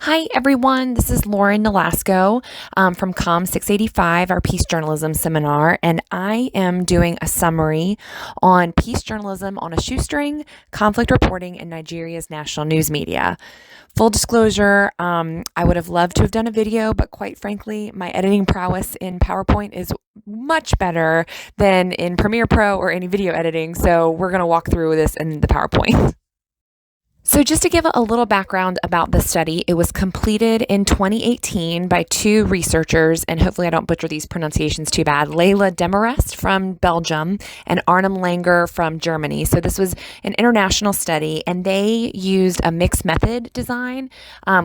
Hi, everyone. This is Lauren Nolasco from COM 685, our Peace Journalism Seminar, and I am doing a summary on peace journalism on a shoestring, conflict reporting, and Nigeria's national news media. Full disclosure, I would have loved to have done a video, but quite frankly, my editing prowess in PowerPoint is much better than in Premiere Pro or any video editing, so we're going to walk through this in the PowerPoint. So just to give a little background about the study, it was completed in 2018 by two researchers, and hopefully I don't butcher these pronunciations too bad, Leila Demarest from Belgium and Arnhem Langer from Germany. So this was an international study, and they used a mixed method design,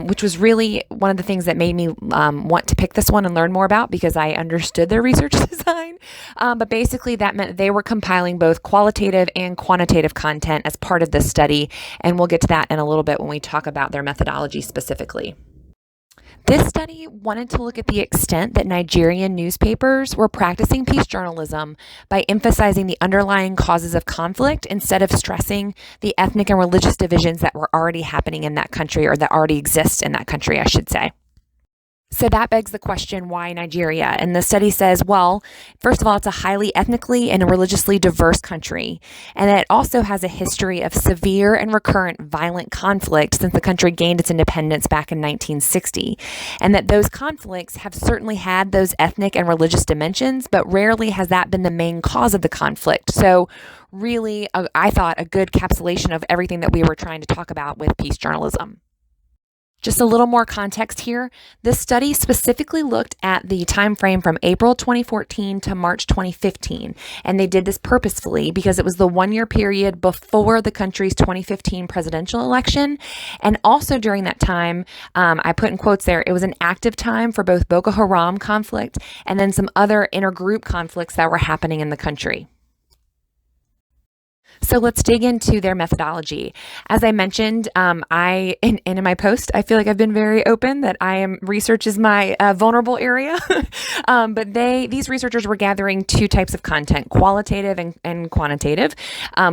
which was really one of the things that made me want to pick this one and learn more about because I understood their research design. But basically that meant they were compiling both qualitative and quantitative content as part of this study, and we'll get to that in a little bit when we talk about their methodology specifically. This study wanted to look at the extent that Nigerian newspapers were practicing peace journalism by emphasizing the underlying causes of conflict instead of stressing the ethnic and religious divisions that were already happening in that country, or that already exist in that country, I should say. So that begs the question, why Nigeria? And the study says, well, first of all, it's a highly ethnically and religiously diverse country. And it also has a history of severe and recurrent violent conflict since the country gained its independence back in 1960. And that those conflicts have certainly had those ethnic and religious dimensions, but rarely has that been the main cause of the conflict. So really, I thought a good encapsulation of everything that we were trying to talk about with peace journalism. Just a little more context here. This study specifically looked at the time frame from April 2014 to March 2015, and they did this purposefully because it was the one-year period before the country's 2015 presidential election, and also during that time, I put in quotes there, it was an active time for both Boko Haram conflict and then some other intergroup conflicts that were happening in the country. So let's dig into their methodology. As I mentioned, in my post, I feel like I've been very open that research is my vulnerable area. But these researchers were gathering two types of content, qualitative and quantitative,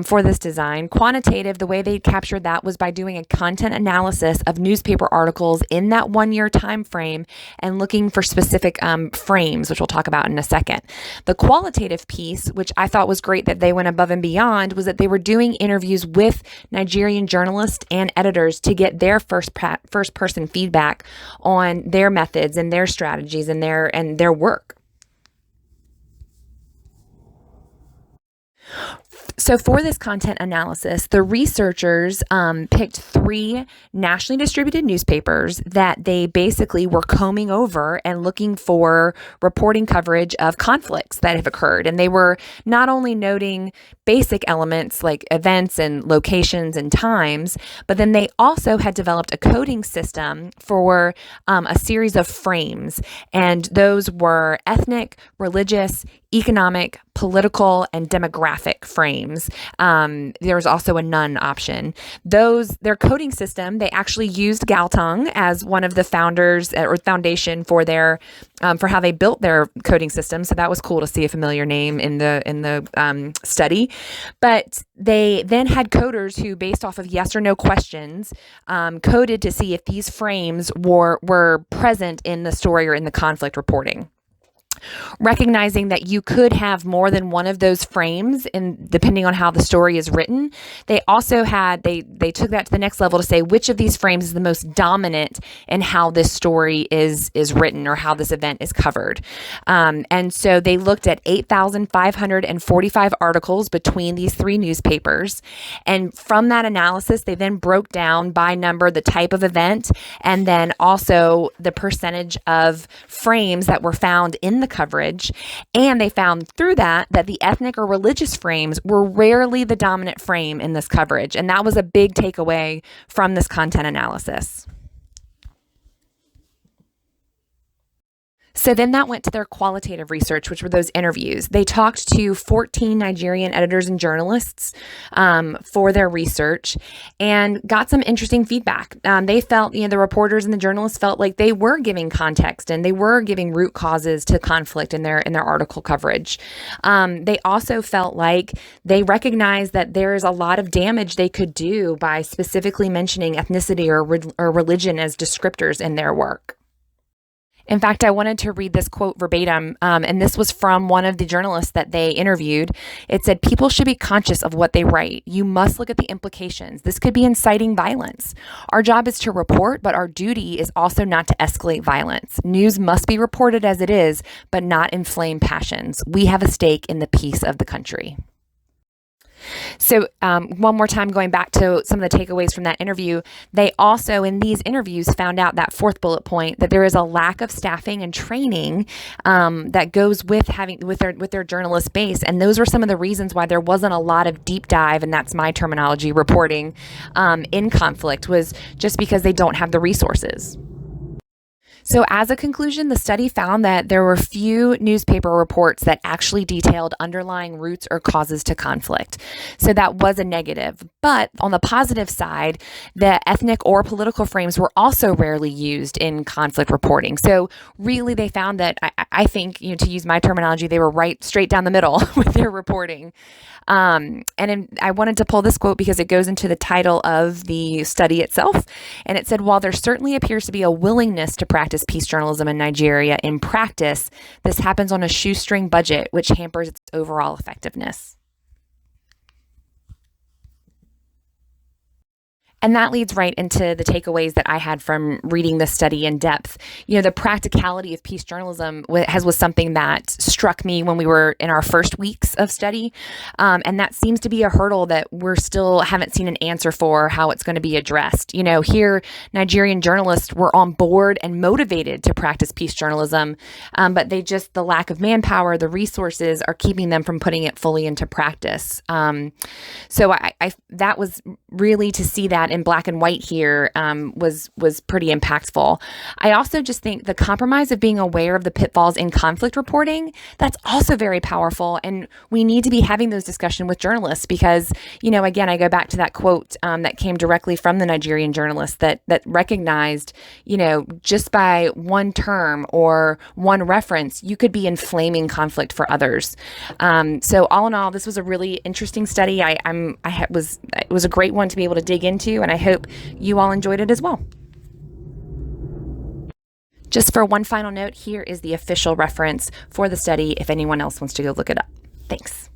for this design. Quantitative, the way they captured that was by doing a content analysis of newspaper articles in that one-year time frame and looking for specific frames, which we'll talk about in a second. The qualitative piece, which I thought was great that they went above and beyond, was that they were doing interviews with Nigerian journalists and editors to get their first-person feedback on their methods and their strategies and their work. So for this content analysis, the researchers picked three nationally distributed newspapers that they basically were combing over and looking for reporting coverage of conflicts that have occurred. And they were not only noting basic elements like events and locations and times, but then they also had developed a coding system for a series of frames. And those were ethnic, religious, economic, political, and demographic frames. There was also a none option. Their coding system, they actually used Galtung as one of the founders or foundation for their for how they built their coding system. So that was cool to see a familiar name in the study. But they then had coders who, based off of yes or no questions, coded to see if these frames were present in the story or in the conflict reporting. Recognizing that you could have more than one of those frames, and depending on how the story is written, they also had they took that to the next level to say which of these frames is the most dominant in how this story is written or how this event is covered. And so they looked at 8,545 articles between these three newspapers, and from that analysis, they then broke down by number the type of event and then also the percentage of frames that were found in the coverage, and they found through that the ethnic or religious frames were rarely the dominant frame in this coverage, and that was a big takeaway from this content analysis. So then that went to their qualitative research, which were those interviews. They talked to 14 Nigerian editors and journalists for their research and got some interesting feedback. They felt, the reporters and the journalists felt like they were giving context and they were giving root causes to conflict in their article coverage. They also felt like they recognized that there is a lot of damage they could do by specifically mentioning ethnicity or religion as descriptors in their work. In fact, I wanted to read this quote verbatim, and this was from one of the journalists that they interviewed. It said, "People should be conscious of what they write. You must look at the implications. This could be inciting violence. Our job is to report, but our duty is also not to escalate violence. News must be reported as it is, but not inflame passions. We have a stake in the peace of the country." So one more time, going back to some of the takeaways from that interview, they also in these interviews found out that fourth bullet point, that there is a lack of staffing and training that goes with their journalist base. And those were some of the reasons why there wasn't a lot of deep dive, and that's my terminology, reporting in conflict, was just because they don't have the resources. So as a conclusion, the study found that there were few newspaper reports that actually detailed underlying roots or causes to conflict. So that was a negative. But on the positive side, the ethnic or political frames were also rarely used in conflict reporting. So really they found that, I think, to use my terminology, they were right straight down the middle with their reporting. I wanted to pull this quote because it goes into the title of the study itself. And it said, "While there certainly appears to be a willingness to practice peace journalism in Nigeria, in practice, this happens on a shoestring budget, which hampers its overall effectiveness." And that leads right into the takeaways that I had from reading this study in depth. The practicality of peace journalism was something that struck me when we were in our first weeks of study. And that seems to be a hurdle that we're still haven't seen an answer for how it's going to be addressed. Here, Nigerian journalists were on board and motivated to practice peace journalism, but the lack of manpower, the resources are keeping them from putting it fully into practice. So that was really, to see that in black and white here was pretty impactful. I also just think the compromise of being aware of the pitfalls in conflict reporting, that's also very powerful. And we need to be having those discussions with journalists because, again, I go back to that quote that came directly from the Nigerian journalist that recognized, just by one term or one reference, you could be inflaming conflict for others. So all in all, this was a really interesting study. It was a great one to be able to dig into, and I hope you all enjoyed it as well. Just for one final note, here is the official reference for the study if anyone else wants to go look it up. Thanks.